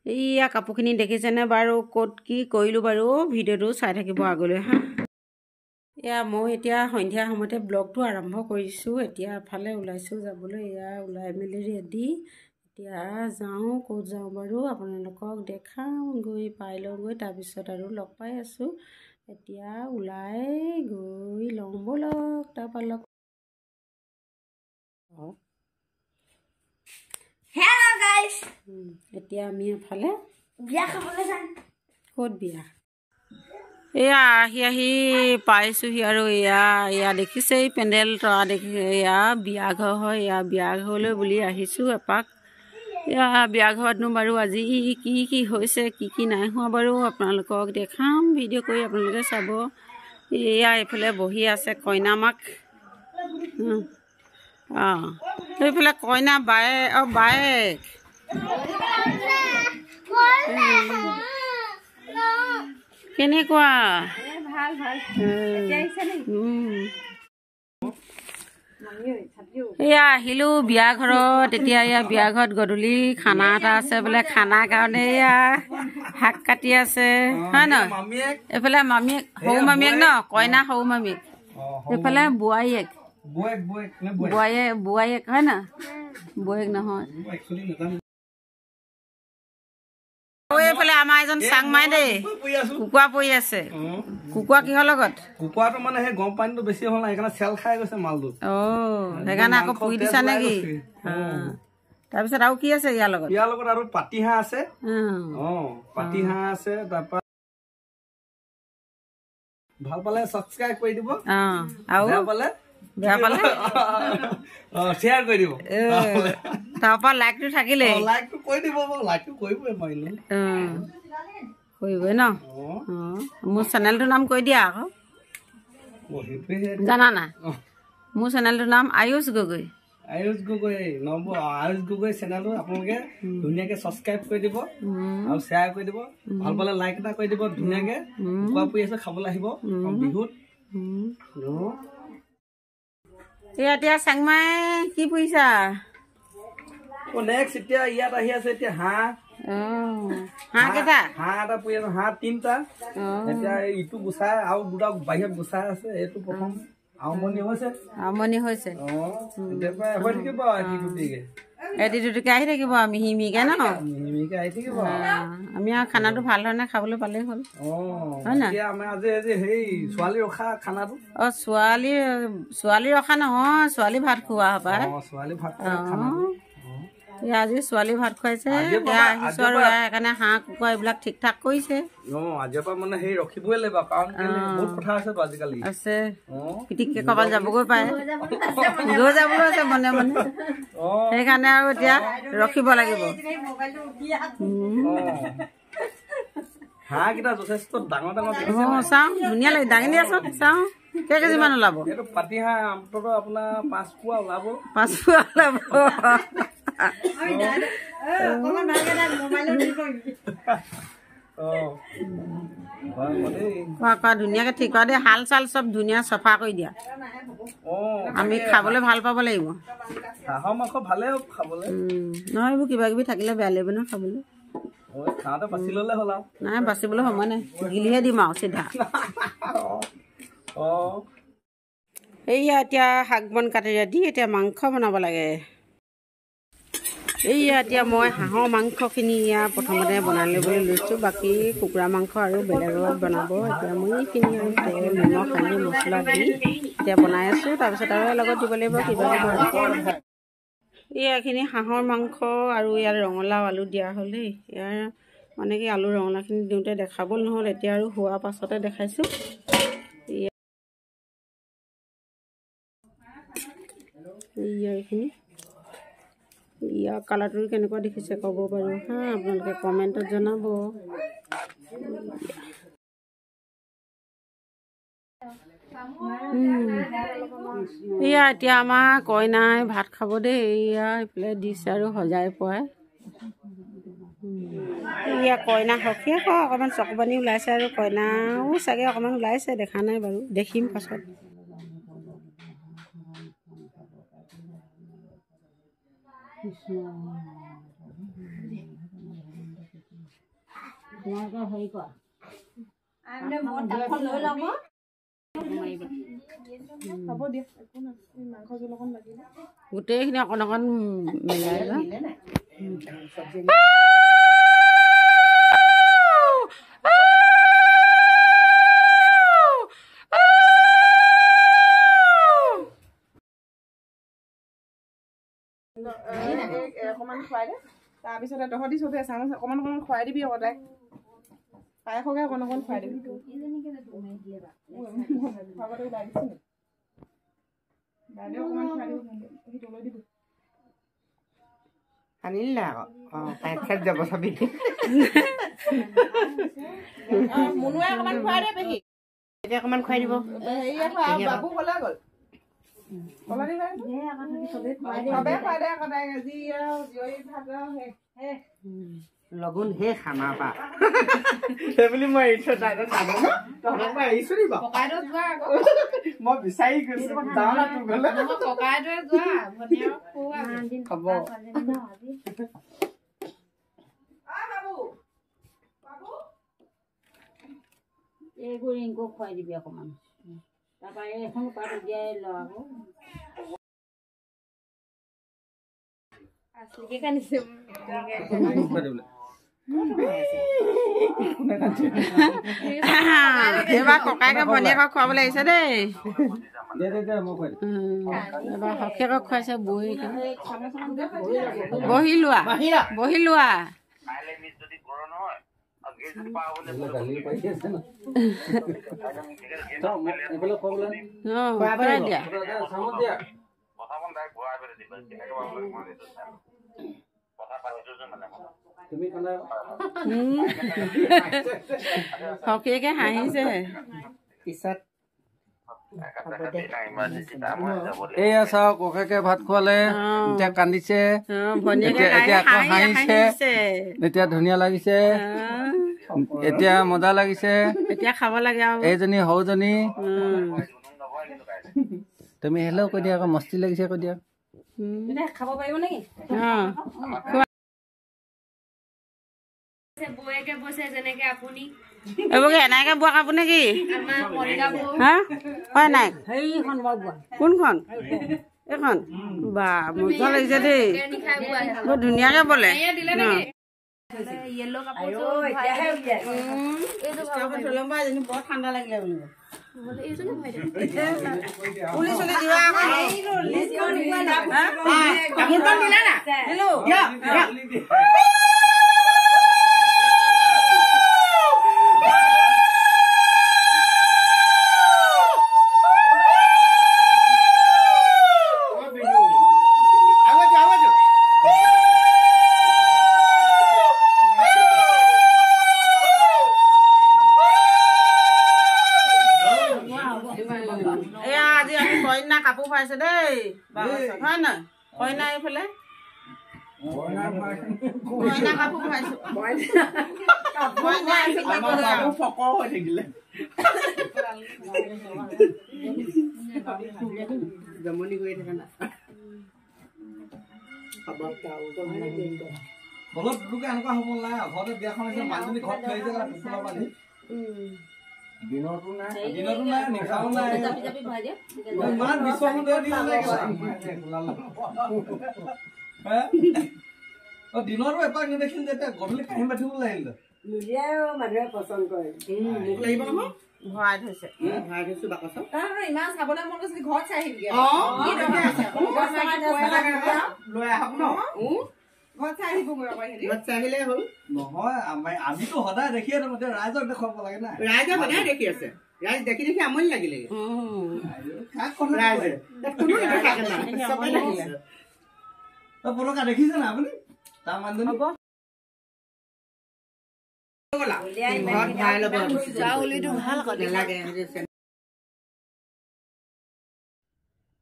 এইয়া কাপোৰখিনি দেখিছেনে বাৰু ক'ত কি কৰিলোঁ বাৰু ভিডিঅ'টো চাই থাকিব আগলৈ হা। এয়া মই এতিয়া সন্ধিয়া সময়তে ব্লগটো আৰম্ভ কৰিছোঁ। এতিয়া এফালে ওলাইছোঁ যাবলৈ, এয়া ওলাই মেলি ৰেডি। এতিয়া যাওঁ, ক'ত যাওঁ বাৰু আপোনালোকক দেখাওঁ, গৈ পাই লওঁগৈ, তাৰপিছত আৰু লগ পাই আছোঁ। এতিয়া ওলাই গৈ লওঁ ব'লক, তাৰপৰা লগ হেল্ল' গাইস, এতিয়া আমি এফালে বিয়া খাবলৈ যাম। ক'ত বিয়া? এয়া আহি পাইছোঁহি আৰু এয়া দেখিছেই পেণ্ডেল তৰা দেখি, এয়া বিয়া ঘৰ হয়। এয়া বিয়া ঘৰলৈ বুলি আহিছোঁ এপাক। এয়া বিয়া ঘৰতনো বাৰু আজি কি কি হৈছে, কি কি নাই হোৱা বাৰু আপোনালোকক দেখাম, ভিডিঅ' কৰি আপোনালোকে চাব। এয়া এইফালে বহি আছে কইনা মাক। অঁ, সেইফালে কইনা বায়েক। কেনেকুৱা? এয়া আহিলোঁ বিয়া ঘৰত। এতিয়া এয়া বিয়া ঘৰত গধূলি খানা এটা আছে বোলে, খানাৰ কাৰণে এয়া শাক কাটি আছে হয় ন। এইফালে মামীয়েক, সৰু মামীয়েক ন, কইনা সৰু মামীয়েক। এইফালে বোৱাৰীয়েক হয় ন, বোৱাৰীয়েক নহয়। এইফালে আমাৰ এজন চাং মাৰে দেই, কুকুৰা পৰি আছে। কুকুৰা কিহৰ লগত? কুকুৰাটো মানে সেই গৰম পানীটো বেছি হ'ল না, সেইকাৰণে চেল খাই গৈছে মালটো। সেইকাৰণে আকৌ পুৰি দিছা নেকি? তাৰপিছত আৰু কি আছে ইয়াৰ লগত? ইয়াৰ লগত আৰু পাতিহাঁহ আছে। পাতিহাঁহ আছে। তাৰপৰা ভাল পালে ছাবস্ক্ৰাইব কৰি দিব, আৰু বেয়া পালে শ্বেয়াৰ কৰি দিব। তাৰপৰা লাইকটো থাকিলে লাইকটো কৰি দিব, লাইকটো কৰিবই পাৰিলে কৰিবই ন। মোৰ চেনেলটোৰ নাম কৈ দিয়া আকৌ, জানা নাই? মোৰ চেনেলটোৰ নাম আয়ুষ গগৈ। আয়ুষ গগৈ চেনেলটো আপোনালোকে ধুনীয়াকে ছাবস্ক্ৰাইব কৰি দিব আৰু শ্বেয়াৰ কৰি দিব। ভাল পালে লাইক এটা কৰি দিব। ধুনীয়াকে কুকুৰা পুৰি আছে, খাবলৈ আহিব বিহুত। এতিয়া চাংমাই কি পুৰিছা? নেক্সট এতিয়া ইয়াত আহি আছে এতিয়া হাঁহ কেইটা? হাঁহ এটা পুৰি আছে, হাঁহ 3টা। এতিয়া ইটো গুচাই আৰু 2টা বাহিৰত গুচাই আছে। এইটো প্ৰথম আৰম্ভণি হৈছে। হৈ থাকিব এটি দুটিকে আহি থাকিব মিহি মিহিকে ন, মিহিমিহিকে আহি থাকিব। আমি আৰু খানাটো ভাল ধৰণে খাবলৈ পালেই হ'ল হয় না। আমাৰ আজি সেই ছোৱালী ৰখা খানাটো। ছোৱালী ৰখা নহয়, ছোৱালী ভাত খোৱা হপায়। ছোৱালী ভাত খানাটো আজি ছোৱালী ভাত খুৱাইছে। আহিছো আৰু সেইকাৰণে হাঁহ কুকুৰা এইবিলাক ঠিক ঠাক কৰিছে। আজিৰ পৰা মানে সেই ৰখিবই লাগিব, কাৰণ বহুত কথা আছে আজিকালি আছে। পিটিককে কবাল যাবগৈ পাৰে, গৈ যাবলৈ আছে মনে মনে, সেইকাৰণে আৰু এতিয়া ৰখিব লাগিব। হাঁহকেইটা যথেষ্ট ডাঙৰ ডাঙৰ চাওঁ, ধুনীয়া লাগে। দাঙি দিয়াচোন চাওঁ কেই কেজি মান ওলাব? পাতি হাঁহ অন্তত আপোনাৰ 5 পোৱা ওলাব। 5 পোৱা ওলাব। ধুনীয়াকে ঠিক কৰা দেই, হাল চাল চব ধুনীয়া চফা কৰি দিয়া। আমি খাবলৈ ভাল পাব লাগিব। হাঁহৰ মাংস ভালে খাবলৈ, নহয় এইবোৰ কিবা কিবি থাকিলে বেয়া লাগিব ন খাবলৈ। নাই বাচিবলৈ সময় নাই, গিলিহে দিম আৰু চিধা। এইয়া এতিয়া শাক বন কাটি দি এতিয়া মাংস বনাব লাগে। এইয়া এতিয়া মই হাঁহৰ মাংসখিনি প্ৰথমতে বনাই ল'বলৈ লৈছোঁ। বাকী কুকুৰা মাংস আৰু বেলেগত বনাব। এতিয়া মই এইখিনি আৰু তেল নিমখ সানি মছলা দি এতিয়া বনাই আছোঁ। তাৰপিছত আৰু লগত দিব লাগিব কিবা কিবি। এইখিনি হাঁহৰ মাংস আৰু ইয়াত ৰঙালাও আলু দিয়া হ'ল দেই। ইয়াৰ মানে কি আলু ৰঙালাওখিনি দিওঁতে দেখাব নহ'ল, এতিয়া আৰু হোৱাৰ পাছতে দেখাইছোঁ। এইখিনি ইয়াৰ কালাৰটো কেনেকুৱা দেখিছে ক'ব বাৰু হা, আপোনালোকে কমেণ্টত জনাব। এয়া এতিয়া আমাৰ কইনাই ভাত খাব দেই। এয়া এইফালে দিছে আৰু সজাই পৰাই। এয়া কইনা সখীয়ে অকণমান চকু পানী ওলাইছে, আৰু কইনাও চাগে অকণমান ওলাইছে, দেখা নাই বাৰু, দেখিম পাছত। তোমালোকে হেৰি কৰা গোটেইখিনি অকণ অকণ মিলাই অকণমান খুৱাই দে তাৰপিছতে তহঁতি চবেই চামুচ অকণমান অকণমান খুৱাই দিবি আকৌ তাইক পায়সকে অকণ অকণ খুৱাই দিবি খুৱাবতে ওলাই দিছে বাইদেউ অকণমান খুৱাই দিব তলৈ দিব আনিলি না আকৌ তাইক চাই যাব চাবি মুনুৱে অকণমান খুৱাই দে পেহী এতিয়া অকণমান খুৱাই দিব হেৰি বাবু কলে গ'ল কলা দিবা চবেই খুৱাই দে আকৌ তাইক আজি আৰু জীয়ৰী ভাত হে লগুণ হে খানা পা সেইবুলি মই এৰিছো তাইলৈ জানো ন তহঁতক মই এৰিছো নি বাৰু ককাইদেউ যোৱা আকৌ মই বিচাৰি গৈছো যাওঁ না তোৰ গ'লে ককাইদেৱে যোৱা ভনীয়েক খুওৱা হ'ব এইবোৰ ৰিংকু খুৱাই দিবি অকণমান তাৰপৰা এইখন পাত উলিয়াই ল আকৌ এইবাৰ ককাইকে ভনীয়েকক খুৱাবলৈ আহিছে দেই এবাৰ সখীয়েকক খুৱাইছে বহীকে বহি লোৱা বহি লোৱা দিয়া সখীয়েকে হাঁহিছে পিছত এয়া চাওক ককাকে ভাত খোৱালে এতিয়া কান্দিছে এতিয়া আকৌ হাঁহিছে এতিয়া ধুনীয়া লাগিছে এতিয়া মজা লাগিছে এতিয়া খাব লাগে আৰু এইজনী সৰুজনী তুমি হেল্ল' কৈ দিয়া আকৌ মস্তি লাগিছে কৈ দিয়া খাব পাৰিব নেকি বৌয়েকে বৈছে যেনেকে আপুনি এইবোৰকে এনেকে বোৱা কাপোৰ নেকি হা হয় নাই কোনখন এইখন বা মজা লাগিছে দেই বৰ ধুনীয়াকে বোলে বৰ ঠাণ্ডা লাগিলে কাপোৰ খুৱাইছে দেই হয় নহয় কইনা এইফালে কইনা কাপোৰ খুৱাইছো জমনি কৰি থাকে না এনেকুৱা হ'ব নাই ঘৰতে বিয়াখন আছে মানুহজনী ঘৰত থৈ আহিছে বান্ধি দিনতো নাই নিশাও নাই ইমান বিশ্ব সুন্দৰ দিনতো এপাক নেদেখিল যেতিয়া গধূলি কাঁহী বাঠিবলৈ আহিল মানুহে পচন্দ কৰে মোক লাগিব নহয় ভৰাই থৈছে বাকচত ইমান চাবলৈ মন গৈছে ঘৰত চাই আহিবি লৈ আহক ন ঘৰত চাই আহিব ঘৰত চাই আহিলে হ'ল নহয় আমিতো সদায় দেখিয়ে থাকো ৰাইজক দেখুৱাব লাগে না ৰাইজে সদায় দেখি আছে ৰাইজ দেখি দেখি আমনি লাগিলে পলকা দেখিছে না আপুনি তাৰ মানুহজনী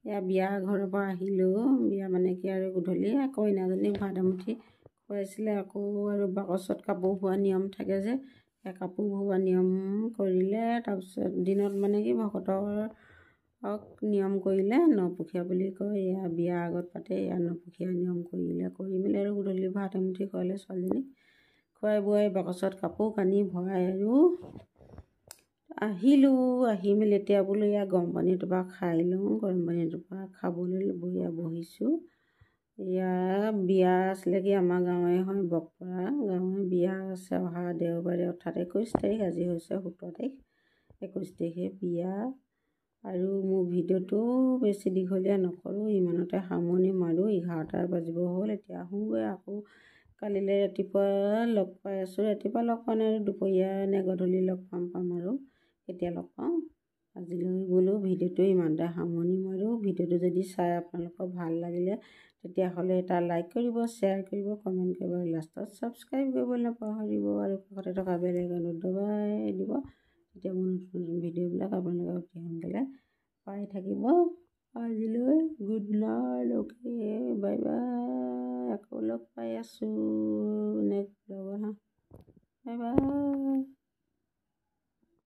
এয়া বিয়া ঘৰৰ পৰা আহিলোঁ বিয়া মানে কি আৰু গধূলি কইনাজনীক ভাত এমুঠি খুৱাইছিলে আকৌ আৰু বাকচত কাপোৰ ভৰোৱা নিয়ম থাকে যে সেই কাপোৰ ভৰোৱা নিয়ম কৰিলে তাৰপিছত দিনত মানে কি ভকতক নিয়ম কৰিলে নপুখীয়া বুলি কয় এয়া বিয়া আগত পাতে এয়া নপুখীয়া নিয়ম কৰিলে কৰি মেলি আৰু গধূলি ভাত এমুঠি খুৱালে ছোৱালীজনীক খুৱাই বোৱাই বাকচত কাপোৰ কানি ভৰাই আৰু আহিলোঁ। আহি মেলি এতিয়া বোলো এয়া গৰম পানী এটোপা খাই লওঁ। গৰম পানী এটোপা খাবলৈ বহিছোঁ। এয়া বিয়া আছিলে কি আমাৰ গাঁৱে হয়, বকপৰা গাঁৱে বিয়া আছে অহা দেওবাৰে অৰ্থাৎ 21 তাৰিখ, আজি হৈছে 17 তাৰিখ, 21 তাৰিখে বিয়া। আৰু মোৰ ভিডিঅ'টো বেছি দীঘলীয়া নকৰোঁ, ইমানতে সামৰণি মাৰোঁ। 11টা বাজিব হ'ল। এতিয়া আহোঁগৈ আকৌ কালিলৈ ৰাতিপুৱা লগ পাই আছোঁ। ৰাতিপুৱা লগ পোৱা নাই আৰু দুপৰীয়া নে গধূলি লগ পাম আৰু কেতিয়া লগ পাওঁ। আজিলৈ বোলো ভিডিঅ'টো ইমানতে সামৰণি মাৰোঁ। ভিডিঅ'টো যদি চাই আপোনালোকৰ ভাল লাগিলে তেতিয়াহ'লে এটা লাইক কৰিব, শ্বেয়াৰ কৰিব, কমেণ্ট কৰিব আৰু লাষ্টত ছাবস্ক্ৰাইব কৰিবলৈ নাপাহৰিব আৰু কাষতে থকা বেল আইকনটো দবাই দিব। তেতিয়া মোৰ নতুন নতুন ভিডিঅ'বিলাক আপোনালোকে অতি সোনকালে পাই থাকিব। আজিলৈ good night, okay, bye bye. আকৌ লগ পাই আছোঁ নেক্সট ব্লগত। Bye bye.